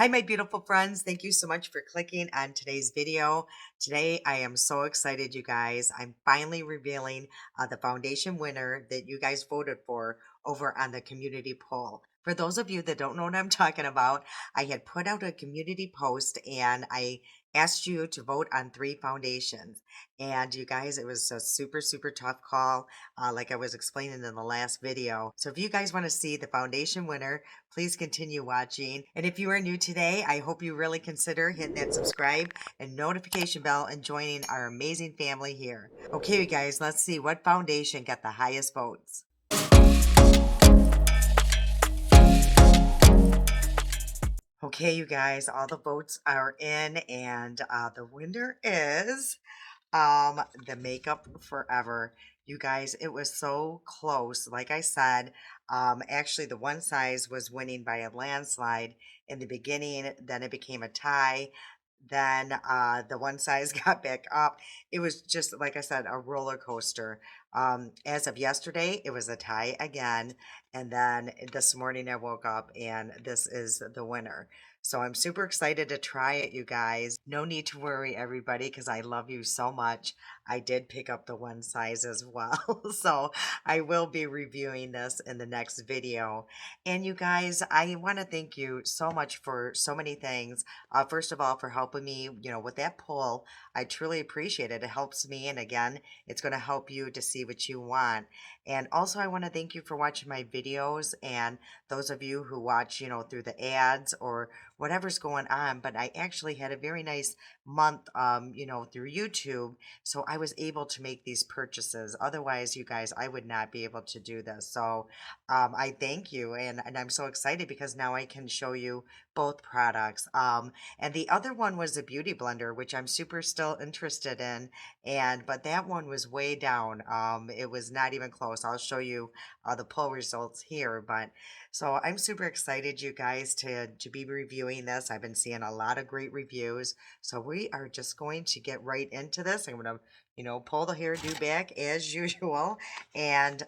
Hi, my beautiful friends. Thank you so much for clicking on today's video. Today, I am so excited, you guys. I'm finally revealing the foundation winner that you guys voted for over on the community poll. For those of you that don't know what I'm talking about, I had put out a community post and I asked you to vote on three foundations. And you guys, it was a super, super tough call, like I was explaining in the last video. So if you guys want to see the foundation winner, please continue watching. And if you are new today, I hope you really consider hitting that subscribe and notification bell and joining our amazing family here. Okay, you guys, let's see what foundation got the highest votes. Okay, you guys, all the votes are in, and the winner is the Makeup Forever. You guys, it was so close. Like I said, actually the one size was winning by a landslide in the beginning, then it became a tie. Then the one size got back up. It was just, like I said, a roller coaster. As of yesterday, it was a tie again. And then this morning I woke up and this is the winner. So I'm super excited to try it, you guys. No need to worry, everybody, because I love you so much. I did pick up the one size as well. So I will be reviewing this in the next video. And you guys, I want to thank you so much for so many things. First of all, for helping me, with that poll. I truly appreciate it. It helps me. And again, it's going to help you to see what you want. And also, I want to thank you for watching my videos and those of you who watch, through the ads or whatever's going on. But I actually had a very nice month, through YouTube. So I was able to make these purchases. Otherwise, you guys, I would not be able to do this. So I thank you. And I'm so excited because now I can show you both products. And the other one was a beauty blender, which I'm super still interested in. But that one was way down. It was not even close. I'll show you the poll results here. But so I'm super excited, you guys, to be reviewing this. I've been seeing a lot of great reviews. So we are just going to get right into this. I'm going to pull the hairdo back as usual. And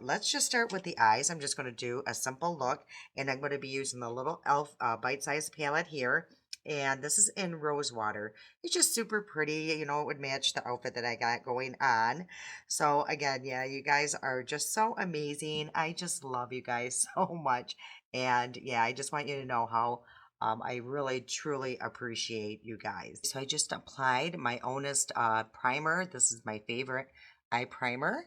let's just start with the eyes. I'm just going to do a simple look, and I'm going to be using the little e.l.f. Bite-sized palette here. And this is in rose water. It's just super pretty. It would match the outfit that I got going on. So again, yeah, you guys are just so amazing. I just love you guys so much. And yeah, I just want you to know how I really truly appreciate you guys. So I just applied my Honest primer. This is my favorite eye primer.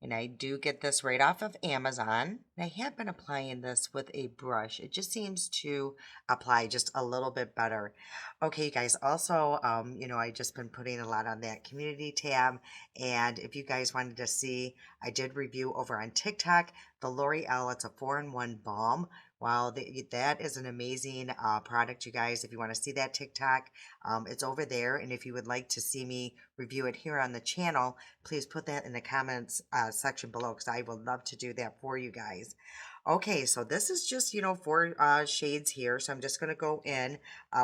And I do get this right off of Amazon. And I have been applying this with a brush. It just seems to apply just a little bit better. Okay, you guys, also, I just been putting a lot on that community tab. And if you guys wanted to see, I did review over on TikTok the L'Oreal. It's a 4-in-1 balm. Wow, that is an amazing product, you guys. If you want to see that TikTok, it's over there. And if you would like to see me review it here on the channel, please put that in the comments section below because I would love to do that for you guys. Okay, so this is just, four shades here. So I'm just going to go in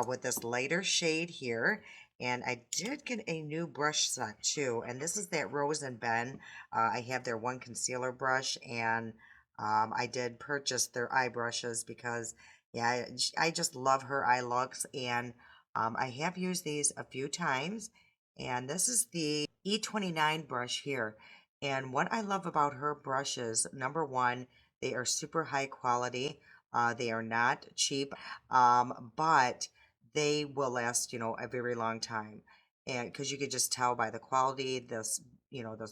with this lighter shade here. And I did get a new brush set too. And this is that Rose and Ben. I have their one concealer brush, and I did purchase their eye brushes because, yeah, I just love her eye looks. And I have used these a few times. And this is the E29 brush here. And what I love about her brushes, number one, they are super high quality. They are not cheap, but they will last, a very long time. And because you could just tell by the quality, this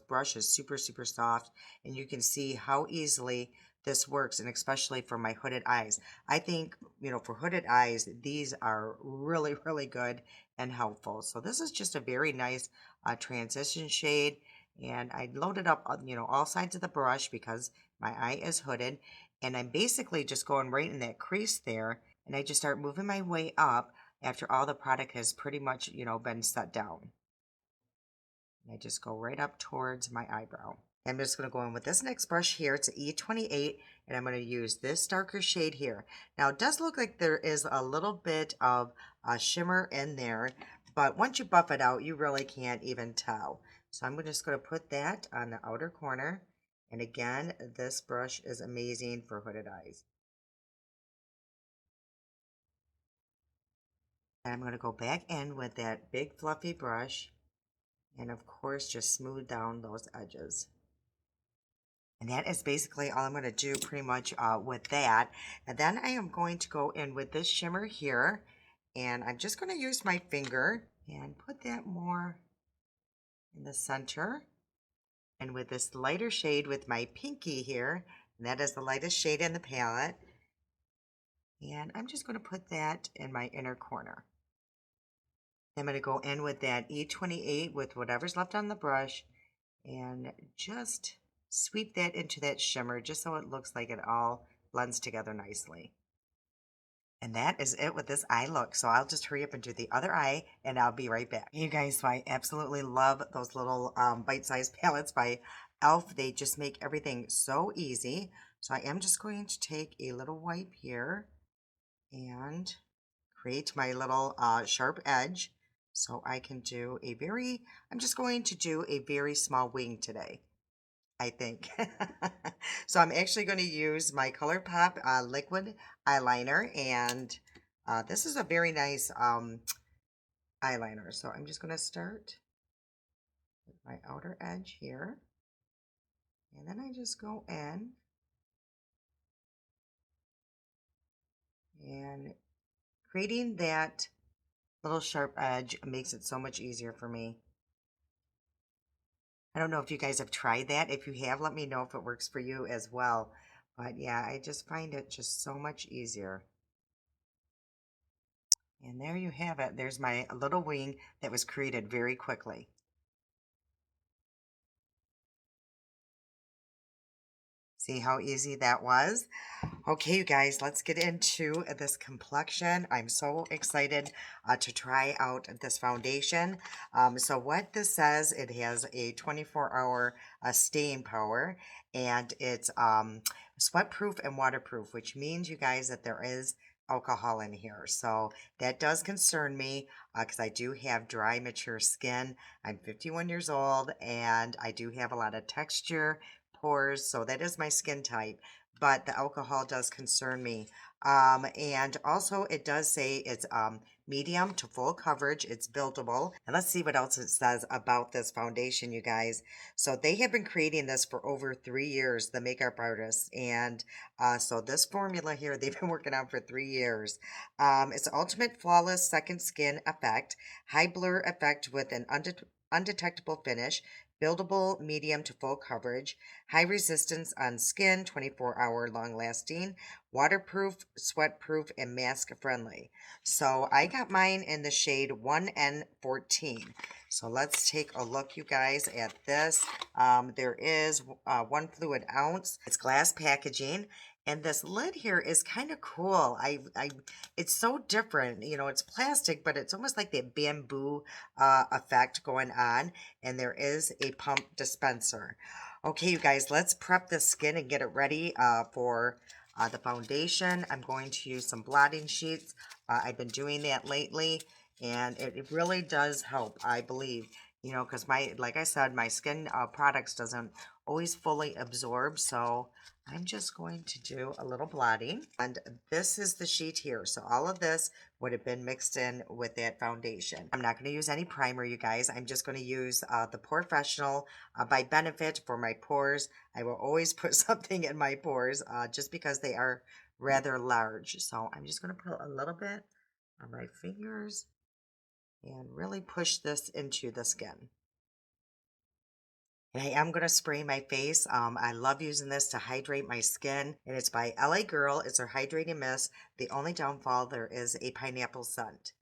brush is super, super soft, and you can see how easily this works, and especially for my hooded eyes. I think, for hooded eyes, these are really, really good and helpful. So this is just a very nice transition shade. And I loaded up, all sides of the brush because my eye is hooded. And I'm basically just going right in that crease there. And I just start moving my way up after all the product has pretty much, been set down. And I just go right up towards my eyebrow. I'm just going to go in with this next brush here. It's E28, and I'm going to use this darker shade here. Now, it does look like there is a little bit of a shimmer in there, but once you buff it out, you really can't even tell. So I'm just going to put that on the outer corner. And again, this brush is amazing for hooded eyes. And I'm going to go back in with that big fluffy brush and of course just smooth down those edges. And that is basically all I'm going to do pretty much with that. And then I am going to go in with this shimmer here. And I'm just going to use my finger and put that more in the center. And with this lighter shade with my pinky here, and that is the lightest shade in the palette. And I'm just going to put that in my inner corner. I'm going to go in with that E28 with whatever's left on the brush and just sweep that into that shimmer just so it looks like it all blends together nicely. And that is it with this eye look. So I'll just hurry up and do the other eye and I'll be right back. You guys, so I absolutely love those little bite-sized palettes by e.l.f. They just make everything so easy. So I am just going to take a little wipe here and create my little sharp edge. So I can do I'm just going to do a very small wing today, I think. So I'm actually going to use my ColourPop liquid eyeliner, and this is a very nice eyeliner. So I'm just going to start with my outer edge here, and then I just go in and creating that little sharp edge makes it so much easier for me. I don't know if you guys have tried that. If you have, let me know if it works for you as well. But yeah, I just find it just so much easier. And there you have it. There's my little wing that was created very quickly. See how easy that was? Okay, you guys, let's get into this complexion. I'm so excited to try out this foundation. So what this says, it has a 24-hour staying power, and it's sweat-proof and waterproof, which means, you guys, that there is alcohol in here. So that does concern me because I do have dry, mature skin. I'm 51 years old, and I do have a lot of texture, pores, so that is my skin type, but the alcohol does concern me. And also it does say it's medium to full coverage. It's buildable. And let's see what else it says about this foundation, you guys. So they have been creating this for over 3 years, the makeup artists. And so this formula here, they've been working on for 3 years. It's ultimate flawless second skin effect, high blur effect with an undetectable finish, buildable medium to full coverage, high resistance on skin, 24-hour long lasting, waterproof, sweat proof, and mask friendly. So I got mine in the shade 1N14. So let's take a look, you guys, at this. There is 1 fluid ounce. It's glass packaging. And this lid here is kind of cool. It's so different. You know, it's plastic, but it's almost like that bamboo effect going on. And there is a pump dispenser. Okay, you guys, let's prep the skin and get it ready for the foundation. I'm going to use some blotting sheets. I've been doing that lately, and it really does help, I believe. You know, because like I said, my skin products doesn't always fully absorb, so I'm just going to do a little blotting. And this is the sheet here. So all of this would have been mixed in with that foundation. I'm not going to use any primer, you guys. I'm just going to use the Professional by Benefit for my pores. I will always put something in my pores just because they are rather large. So I'm just going to put a little bit on my fingers and really push this into the skin. And I am going to spray my face. I love using this to hydrate my skin. And it's by LA Girl. It's her hydrating mist. The only downfall, there is a pineapple scent,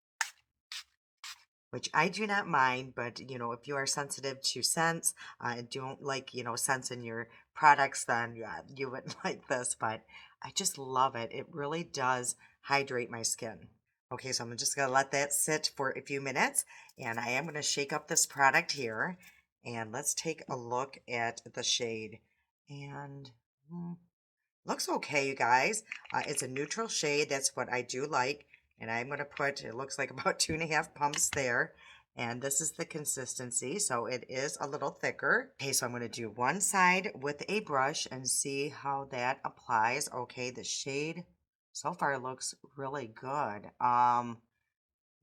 which I do not mind. But, you know, if you are sensitive to scents and don't like, you know, scents in your products, then yeah, you wouldn't like this. But I just love it. It really does hydrate my skin. Okay, so I'm just going to let that sit for a few minutes. And I am going to shake up this product here. And let's take a look at the shade. And looks okay, you guys. It's a neutral shade. That's what I do like. And I'm going to put, it looks like about 2.5 pumps there. And this is the consistency. So it is a little thicker. Okay, so I'm going to do one side with a brush and see how that applies. Okay, the shade so far looks really good.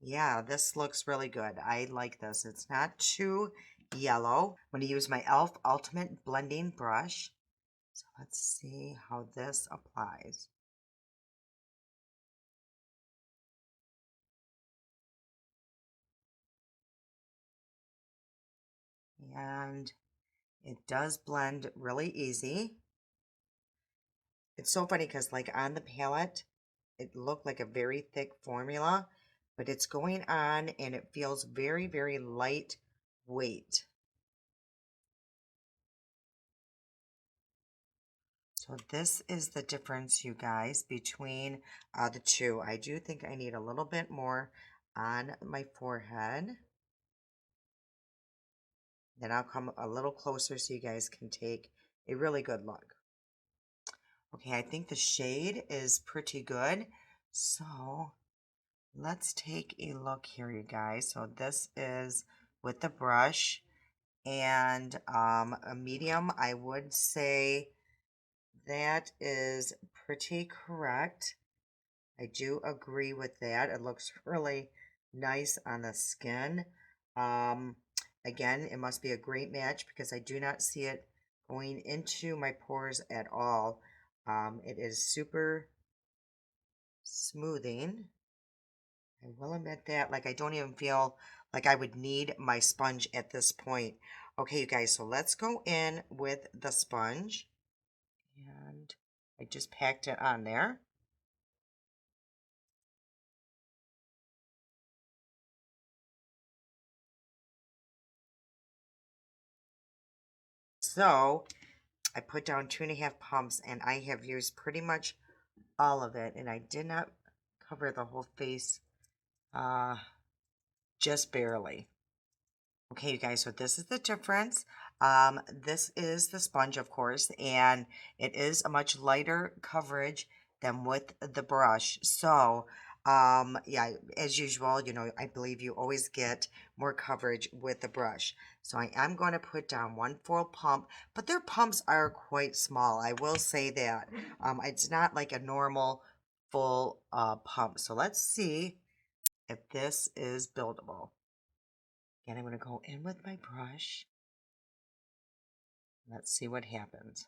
Yeah, this looks really good. I like this. It's not too yellow. I'm going to use my e.l.f. Ultimate Blending Brush. So let's see how this applies. And it does blend really easy. It's so funny because like on the palette, it looked like a very thick formula, but it's going on and it feels very, very lightweight. So this is the difference, you guys, between the two. I do think I need a little bit more on my forehead. Then I'll come a little closer so you guys can take a really good look. Okay, I think the shade is pretty good. So let's take a look here, you guys. So this is with the brush and a medium. I would say that is pretty correct. I do agree with that. It looks really nice on the skin. Um, Again, it must be a great match because I do not see it going into my pores at all. It is super smoothing. I will admit that. Like, I don't even feel like I would need my sponge at this point. Okay, you guys, so let's go in with the sponge. And I just packed it on there. So I put down 2.5 pumps and I have used pretty much all of it. And I did not cover the whole face, uh, just barely. Okay, you guys, so this is the difference. This is the sponge, of course, and it is a much lighter coverage than with the brush. So, yeah, as usual, I believe you always get more coverage with the brush. So I am going to put down one full pump, but their pumps are quite small. I will say that. It's not like a normal full pump. So let's see if this is buildable. Again, I'm going to go in with my brush. Let's see what happens.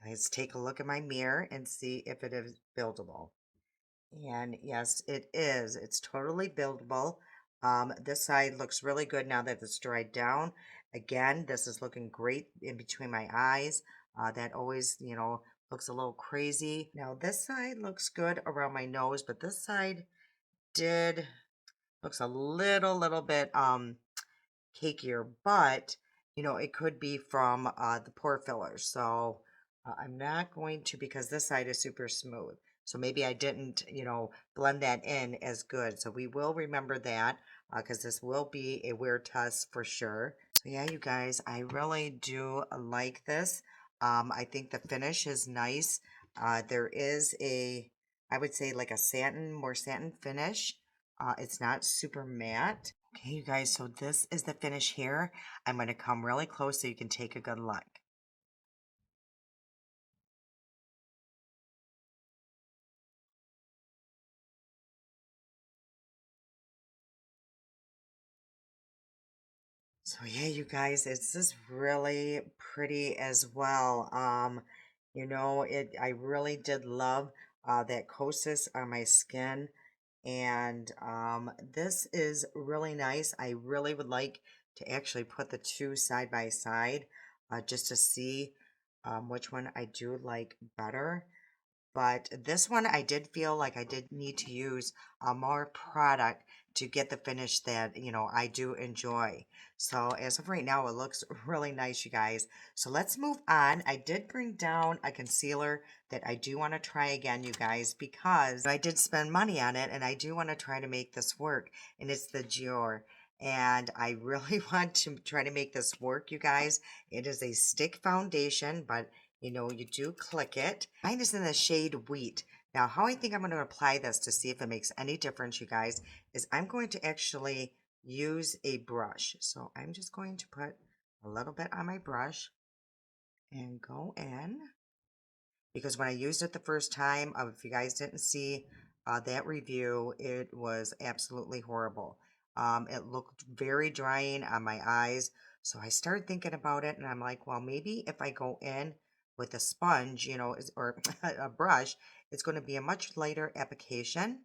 Let's take a look at my mirror and see if it is buildable. And yes, it is. It's totally buildable. This side looks really good now that it's dried down. Again, this is looking great in between my eyes. That always, looks a little crazy. Now this side looks good around my nose, but this side did looks a little bit cakier, but it could be from the pore fillers. So I'm not going to, because this side is super smooth. So maybe I didn't, blend that in as good. So we will remember that because this will be a wear test for sure. So yeah, you guys, I really do like this. I think the finish is nice. There is I would say like a more satin finish. It's not super matte. Okay, you guys, so this is the finish here. I'm going to come really close so you can take a good look. So yeah, you guys, it's just really pretty as well. I really did love that Kosas on my skin. And this is really nice. I really would like to actually put the two side by side just to see which one I do like better. But this one, I did feel like I did need to use more product to get the finish that, I do enjoy. So as of right now, it looks really nice, you guys. So let's move on. I did bring down a concealer that I do want to try again, you guys, because I did spend money on it and I do want to try to make this work. And it's the Dior. And I really want to try to make this work, you guys. It is a stick foundation, but you do click it. Mine is in the shade Wheat. Now, how I think I'm going to apply this to see if it makes any difference, you guys, is I'm going to actually use a brush. So I'm just going to put a little bit on my brush and go in. Because when I used it the first time, if you guys didn't see that review, it was absolutely horrible. It looked very drying on my eyes. So I started thinking about it and I'm like, well, maybe if I go in with a sponge, or a brush, it's going to be a much lighter application.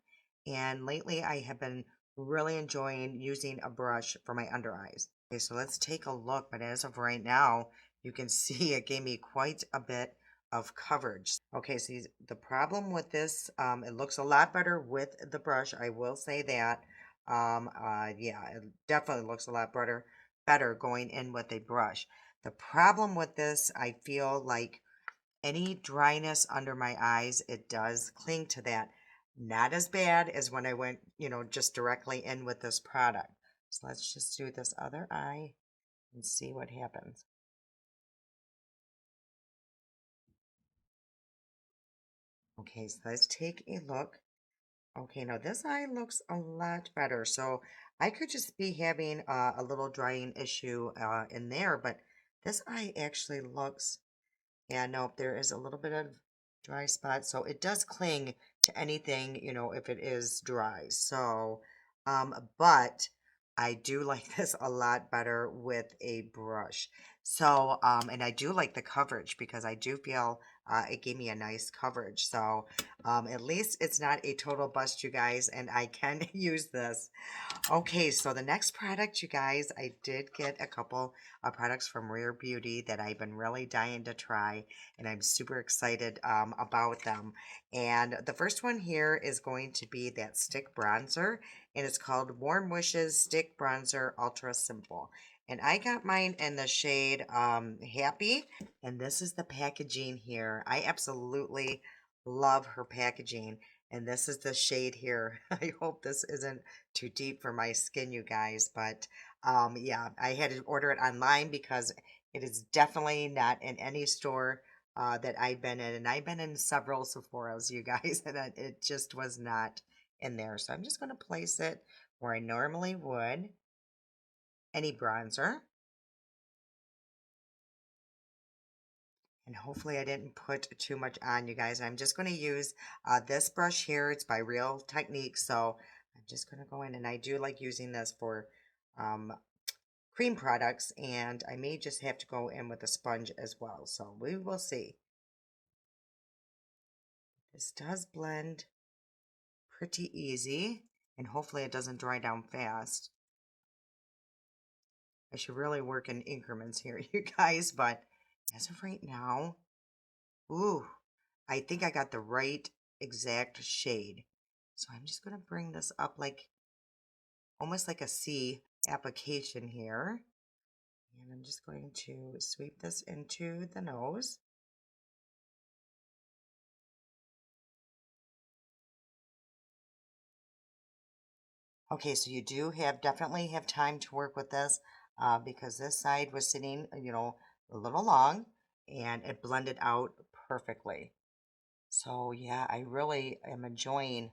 And lately I have been really enjoying using a brush for my under eyes. Okay, so let's take a look. But as of right now, you can see it gave me quite a bit of coverage. Okay, so the problem with this, it looks a lot better with the brush. I will say that. Yeah, it definitely looks a lot better going in with a brush. The problem with this, I feel like any dryness under my eyes, it does cling to that. Not as bad as when I went, just directly in with this product. So let's just do this other eye and see what happens. Okay, so let's take a look. Okay, now this eye looks a lot better. So I could just be having a little drying issue in there, but this eye actually looks, yeah, no, there is a little bit of dry spot. So it does cling to anything, if it is dry. So, but I do like this a lot better with a brush. So, and I do like the coverage because I do feel it gave me a nice coverage. So, at least it's not a total bust, you guys, and I can use this. Okay, so the next product, you guys, I did get a couple of products from Rare Beauty that I've been really dying to try, and I'm super excited about them. And the first one here is going to be that stick bronzer, and it's called Warm Wishes Stick Bronzer Ultra Simple. And I got mine in the shade Happy, and this is the packaging here. I absolutely love her packaging. And this is the shade here. I hope this isn't too deep for my skin, you guys. But yeah, I had to order it online because it is definitely not in any store that I've been in. And I've been in several Sephora's, you guys, and it just was not in there. So I'm just going to place it where I normally would any bronzer. And hopefully I didn't put too much on, you guys. I'm just going to use this brush here. It's by Real Technique. So I'm just going to go in, and I do like using this for um, cream products, and I may just have to go in with a sponge as well. So we will see. This does blend pretty easy, and hopefully it doesn't dry down fast. I should really work in increments here, you guys, but as of right now, ooh, I think I got the right exact shade. So I'm just going to bring this up like almost like a C application here. And I'm just going to sweep this into the nose. Okay, so you do definitely have time to work with this because this side was sitting, a little long and it blended out perfectly. So yeah, I really am enjoying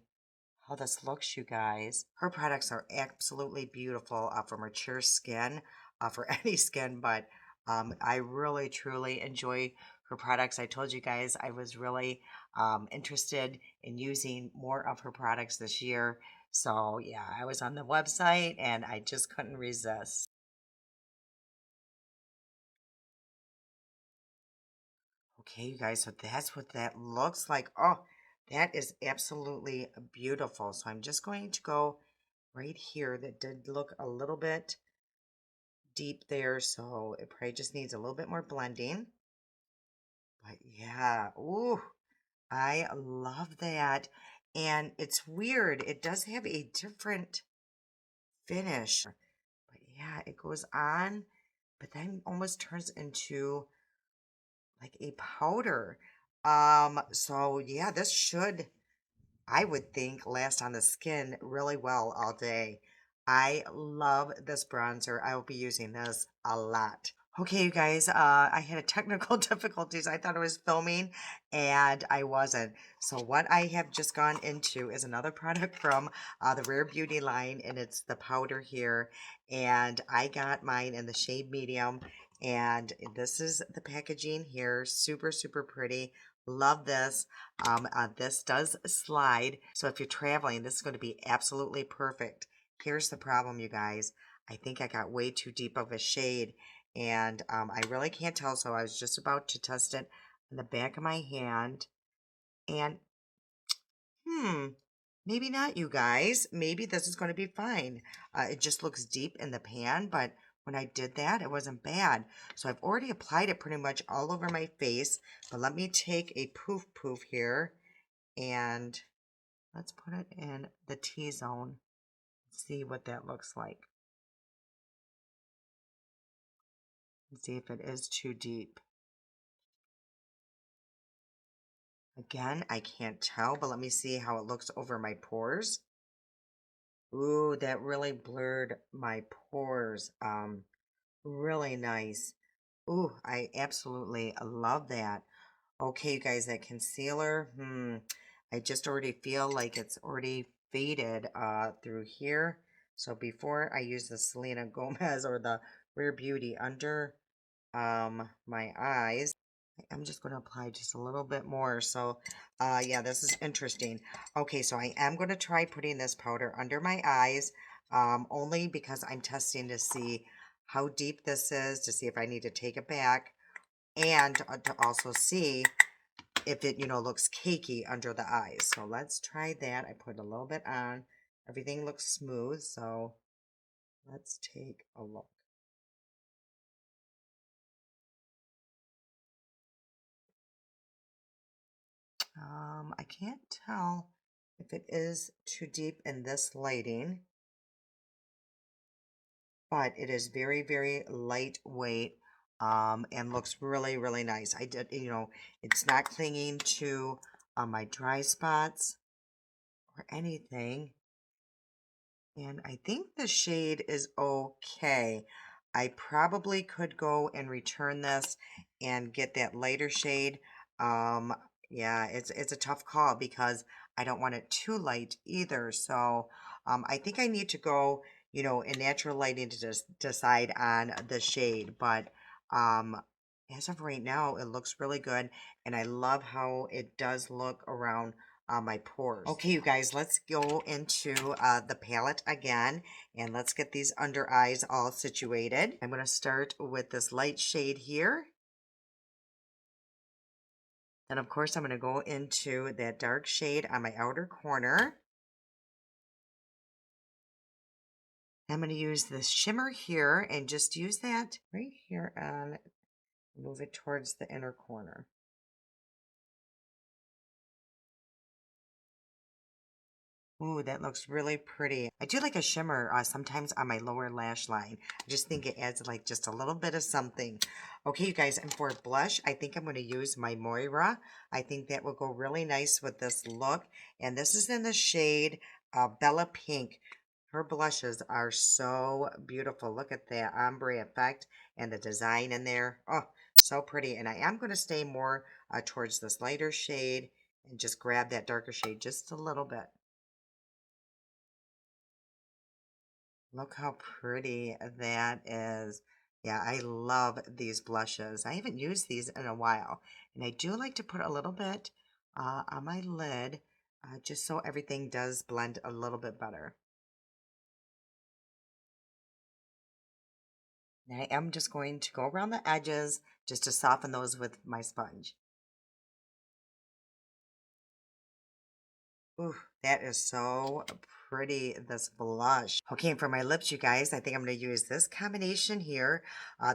how this looks, you guys. Her products are absolutely beautiful for mature skin, for any skin, but I really truly enjoy her products. I told you guys I was really interested in using more of her products this year. So yeah, I was on the website and I just couldn't resist. Okay, you guys, so that's what that looks like. Oh, that is absolutely beautiful. So I'm just going to go right here. That did look a little bit deep there, so it probably just needs a little bit more blending. But yeah, ooh, I love that. And it's weird. It does have a different finish. But yeah, it goes on, but then almost turns into like a powder. So yeah, this should, I would think, last on the skin really well all day. I love this bronzer. I will be using this a lot. Okay, you guys, I had a technical difficulties. I thought I was filming and I wasn't. So what I have just gone into is another product from the Rare Beauty line, and it's the powder here. And I got mine in the shade medium, And this is the packaging here. Super, super pretty. Love this. This does slide. So if you're traveling, this is going to be absolutely perfect. Here's the problem, you guys. I think I got way too deep of a shade, and I really can't tell. So I was just about to test it in the back of my hand. And maybe not, you guys. Maybe this is going to be fine. It just looks deep in the pan, but when I did that, it wasn't bad. So I've already applied it pretty much all over my face, but let me take a poof here and let's put it in the T-zone. See what that looks like. And see if it is too deep. Again, I can't tell, but let me see how it looks over my pores. Ooh, that really blurred my pores. Really nice. Ooh, I absolutely love that. Okay, you guys, that concealer, I just already feel like it's already faded through here. So before I use the Selena Gomez or the Rare Beauty under my eyes, I'm just going to apply just a little bit more. So yeah, this is interesting. Okay, so I am going to try putting this powder under my eyes, only because I'm testing to see how deep this is, to see if I need to take it back, and to also see if it, looks cakey under the eyes. So let's try that. I put a little bit on. Everything looks smooth, so let's take a look. I can't tell if it is too deep in this lighting, but it is very, very lightweight, and looks really, really nice. I did, it's not clinging to my dry spots or anything. And I think the shade is okay. I probably could go and return this and get that lighter shade. Um, yeah, it's a tough call because I don't want it too light either. So I think I need to go, in natural lighting to just decide on the shade. But um, as of right now, it looks really good, and I love how it does look around my pores. Okay, you guys, let's go into the palette again, and let's get these under eyes all situated. I'm going to start with this light shade here. Then, of course, I'm going to go into that dark shade on my outer corner. I'm going to use this shimmer here and just use that right here and move it towards the inner corner. Ooh, that looks really pretty. I do like a shimmer sometimes on my lower lash line. I just think it adds like just a little bit of something. Okay, you guys, and for blush, I think I'm going to use my Moira. I think that will go really nice with this look. And this is in the shade Bella Pink. Her blushes are so beautiful. Look at that ombre effect and the design in there. Oh, so pretty. And I am going to stay more towards this lighter shade and just grab that darker shade just a little bit. Look how pretty that is. Yeah, I love these blushes. I haven't used these in a while. And I do like to put a little bit on my lid just so everything does blend a little bit better. And I am just going to go around the edges just to soften those with my sponge. Ooh, that is so pretty, this blush. Okay, and for my lips, you guys, I think I'm going to use this combination here.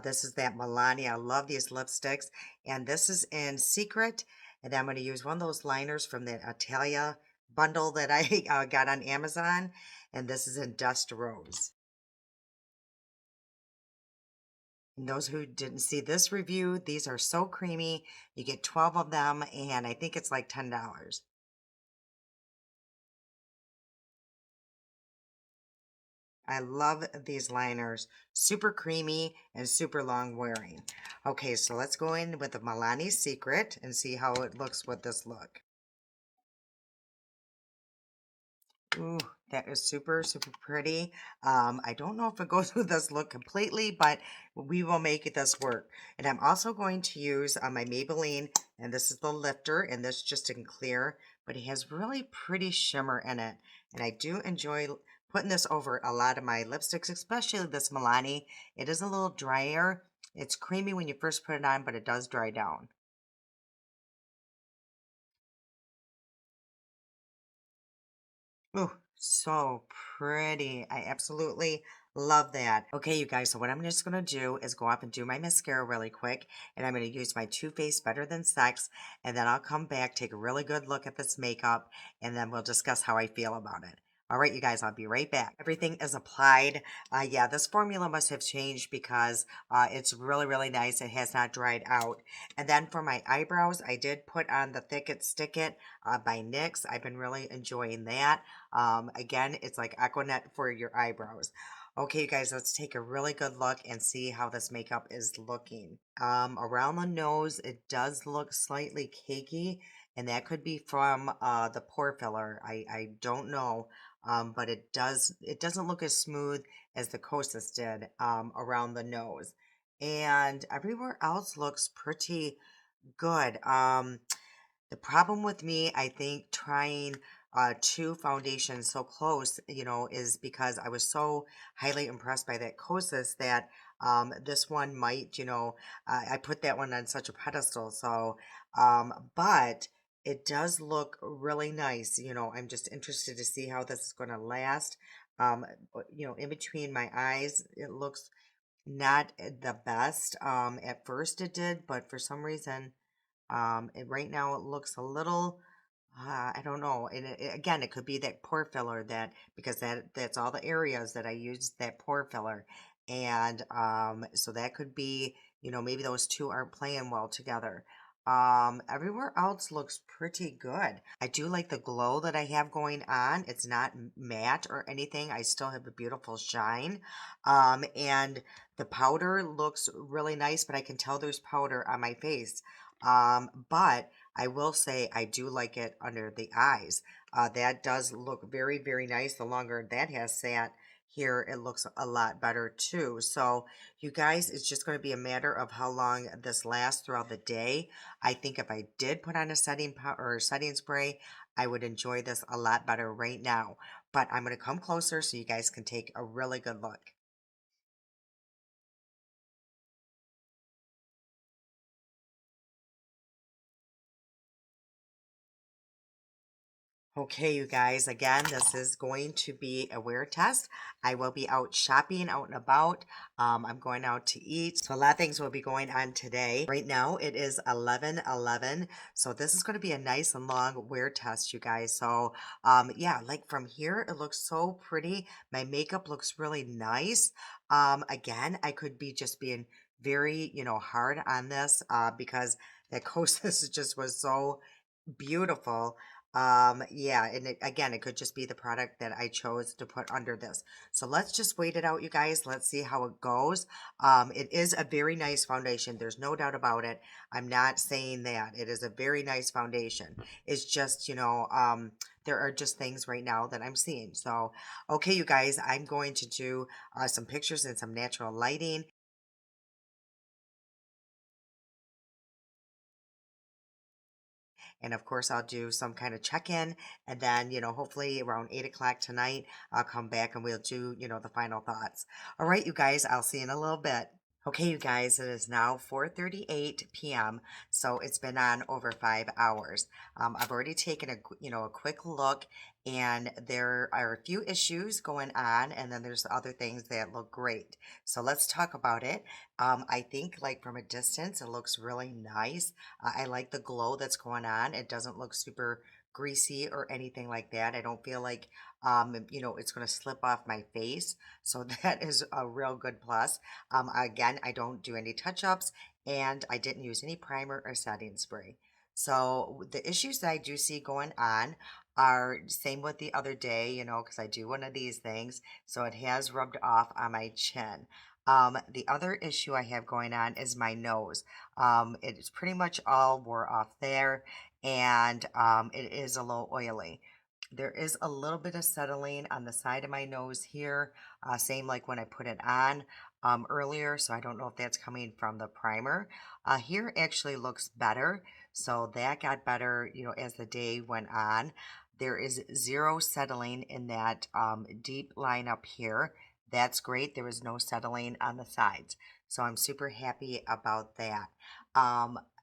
This is that Milani. I love these lipsticks. And this is in Secret. And I'm going to use one of those liners from that Italia bundle that I got on Amazon. And this is in Dust Rose. And those who didn't see this review, these are so creamy. You get 12 of them, and I think it's like $10. I love these liners. Super creamy and super long wearing. Okay, so let's go in with the Milani Secret and see how it looks with this look. Ooh, that is super, super pretty. I don't know if it goes with this look completely, but we will make this work. And I'm also going to use my Maybelline, and this is the lifter, and this just in clear, but it has really pretty shimmer in it. And I do enjoy putting this over a lot of my lipsticks, especially this Milani. It is a little drier. It's creamy when you first put it on, but it does dry down. Oh, so pretty. I absolutely love that. Okay, you guys, so what I'm just going to do is go up and do my mascara really quick, and I'm going to use my Too Faced Better Than Sex, and then I'll come back, take a really good look at this makeup, and then we'll discuss how I feel about it. All right, you guys, I'll be right back. Everything is applied. Yeah, this formula must have changed because it's really, really nice. It has not dried out. And then for my eyebrows, I did put on the Thick It Stick It by NYX. I've been really enjoying that. Again, it's like Aquanet for your eyebrows. Okay, you guys, let's take a really good look and see how this makeup is looking. Around the nose, it does look slightly cakey, and that could be from the pore filler. I don't know, but it doesn't look as smooth as the Kosas did around the nose. And everywhere else looks pretty good. The problem with me, I think, trying two foundations so close, is because I was so highly impressed by that Kosas that this one might, I put that one on such a pedestal. So, but it does look really nice. I'm just interested to see how this is going to last. In between my eyes, it looks not the best. At first it did, but for some reason, right now it looks a little, I don't know. And again, it could be that pore filler that because that's all the areas that I use that pore filler, and so that could be, maybe those two aren't playing well together. Everywhere else looks pretty good. I do like the glow that I have going on. It's not matte or anything. I still have a beautiful shine. And the powder looks really nice, but I can tell there's powder on my face. But I will say I do like it under the eyes. That does look very, very nice. The longer that has sat here, it looks a lot better too. So, you guys, it's just going to be a matter of how long this lasts throughout the day. I think if I did put on a setting or setting spray, I would enjoy this a lot better right now. But I'm going to come closer so you guys can take a really good look. Okay, you guys, again, this is going to be a wear test. I will be out shopping, out and about. I'm going out to eat. So a lot of things will be going on today. Right now it is 11:11. So this is going to be a nice and long wear test, you guys. So yeah, like from here, it looks so pretty. My makeup looks really nice. Again, I could be just being very, hard on this because that Kosas just was so beautiful. Yeah, and again, it could just be the product that I chose to put under this. So let's just wait it out, you guys. Let's see how it goes. It is a very nice foundation. There's no doubt about it. I'm not saying that. It is a very nice foundation. It's just, there are just things right now that I'm seeing. So, okay, you guys, I'm going to do some pictures and some natural lighting. And of course, I'll do some kind of check in. And then, hopefully around 8 o'clock tonight, I'll come back and we'll do, the final thoughts. All right, you guys, I'll see you in a little bit. Okay, you guys, it is now 4:38 p.m. So it's been on over 5 hours. I've already taken a quick look, and there are a few issues going on, and then there's other things that look great. So let's talk about it. I think like from a distance, it looks really nice. I like the glow that's going on. It doesn't look super greasy or anything like that. I don't feel like it's going to slip off my face. So that is a real good plus. Again, I don't do any touch-ups, and I didn't use any primer or setting spray. So the issues that I do see going on are same with the other day, because I do one of these things. So it has rubbed off on my chin. The other issue I have going on is my nose. It is pretty much all wore off there, and it is a little oily. There is a little bit of settling on the side of my nose here, same like when I put it on earlier. So I don't know if that's coming from the primer. Here actually looks better. So that got better, as the day went on. There is zero settling in that deep line up here. That's great. There was no settling on the sides. So I'm super happy about that.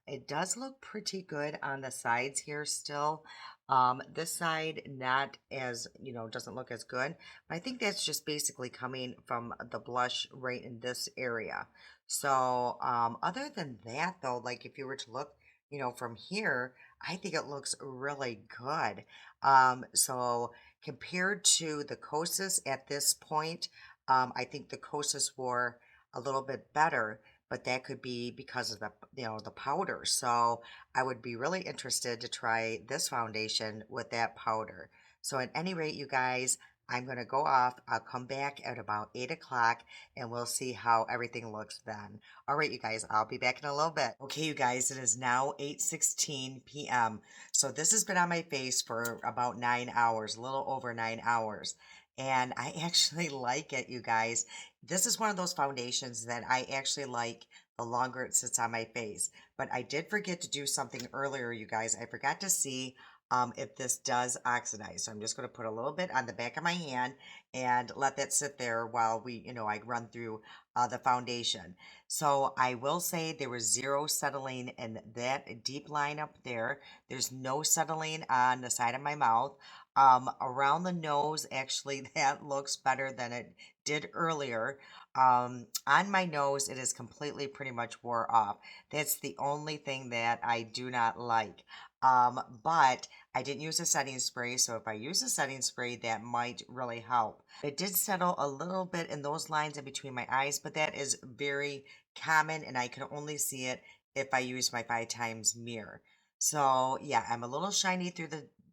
It does look pretty good on the sides here still. This side, not as, doesn't look as good, but I think that's just basically coming from the blush right in this area. So, other than that, though, like if you were to look, from here, I think it looks really good. So compared to the Kosas at this point, I think the Kosas were a little bit better, but that could be because of the powder. So, I would be really interested to try this foundation with that powder. So at any rate, you guys, I'm going to go off. I'll come back at about 8 o'clock and we'll see how everything looks then. All right, you guys, I'll be back in a little bit. Okay, you guys, it is now 8:16 p.m. So this has been on my face for about 9 hours, a little over 9 hours. And I actually like it, you guys. This is one of those foundations that I actually like the longer it sits on my face. But I did forget to do something earlier, you guys. I forgot to see if this does oxidize. So I'm just going to put a little bit on the back of my hand and let that sit there while I run through the foundation. So I will say there was zero settling in that deep line up there. There's no settling on the side of my mouth. Around the nose, actually, that looks better than it did earlier. On my nose, it is completely pretty much wore off. That's the only thing that I do not like. But I didn't use a setting spray, so if I use a setting spray, that might really help. It did settle a little bit in those lines in between my eyes, but that is very common, and I can only see it if I use my 5 times mirror. So yeah, I'm a little shiny through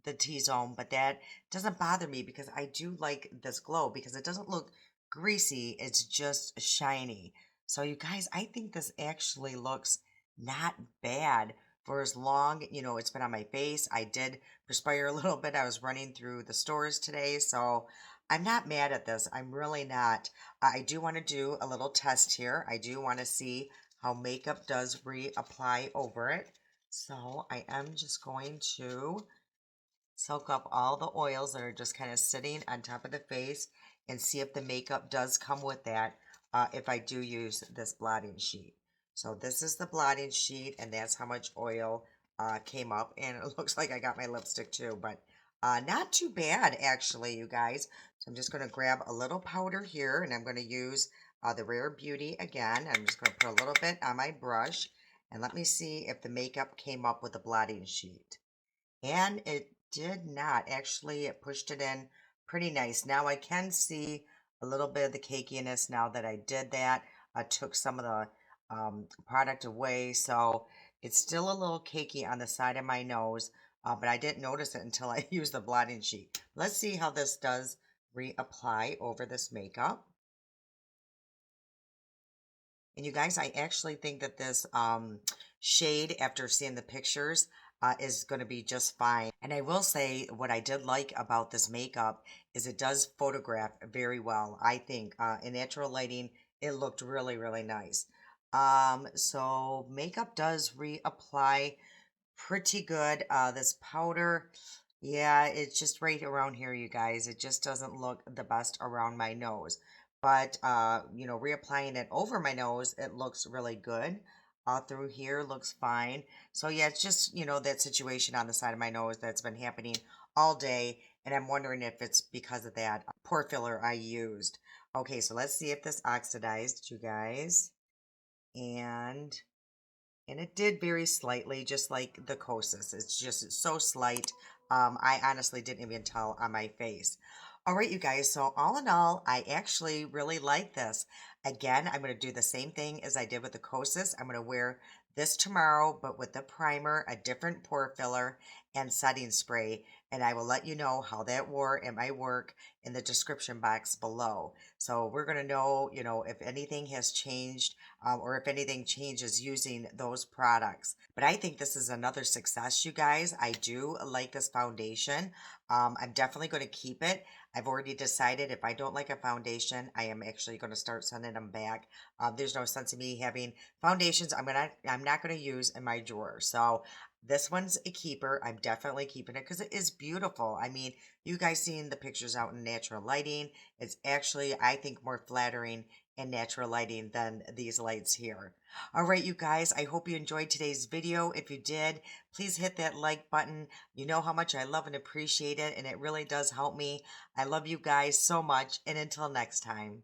the T-zone, but that doesn't bother me because I do like this glow because it doesn't look greasy, it's just shiny. So you guys, I think this actually looks not bad for as long, it's been on my face. I did perspire a little bit. I was running through the stores today, so I'm not mad at this. I'm really not. I do want to do a little test here. I do want to see how makeup does reapply over it. So I am just going to soak up all the oils that are just kind of sitting on top of the face and see if the makeup does come with that if I do use this blotting sheet. So this is the blotting sheet and that's how much oil came up, and it looks like I got my lipstick too, but not too bad actually, you guys. So I'm just going to grab a little powder here and I'm going to use the Rare Beauty again. I'm just going to put a little bit on my brush and let me see if the makeup came up with the blotting sheet. And it did not. Actually, it pushed it in pretty nice. Now I can see a little bit of the cakiness now that I did that. I took some of the product away. So it's still a little cakey on the side of my nose, but I didn't notice it until I used the blotting sheet. Let's see how this does reapply over this makeup. And you guys, I actually think that this shade, after seeing the pictures, is going to be just fine. And I will say what I did like about this makeup is it does photograph very well. I think in natural lighting, it looked really, really nice. So makeup does reapply pretty good. This powder, yeah, it's just right around here, you guys. It just doesn't look the best around my nose. But, reapplying it over my nose, it looks really good. Through here looks fine. So yeah, it's just, that situation on the side of my nose that's been happening all day. And I'm wondering if it's because of that pore filler I used. Okay, so let's see if this oxidized, you guys. And it did very slightly, just like the Kosas. It's just so slight. I honestly didn't even tell on my face. All right, you guys. So all in all, I actually really like this. Again, I'm going to do the same thing as I did with the Kosas. I'm going to wear this tomorrow, but with the primer, a different pore filler, and setting spray, and I will let you know how that wore at my work in the description box below. So we're going to know, if anything has changed, or if anything changes using those products. But I think this is another success, you guys. I do like this foundation. I'm definitely going to keep it. I've already decided if I don't like a foundation, I am actually going to start sending them back. There's no sense in me having foundations I'm not going to use in my drawer. So this one's a keeper. I'm definitely keeping it because it is beautiful. I mean, you guys seen the pictures out in natural lighting. It's actually, I think, more flattering in natural lighting than these lights here. All right, you guys, I hope you enjoyed today's video. If you did, please hit that like button. You know how much I love and appreciate it, and it really does help me. I love you guys so much, and until next time.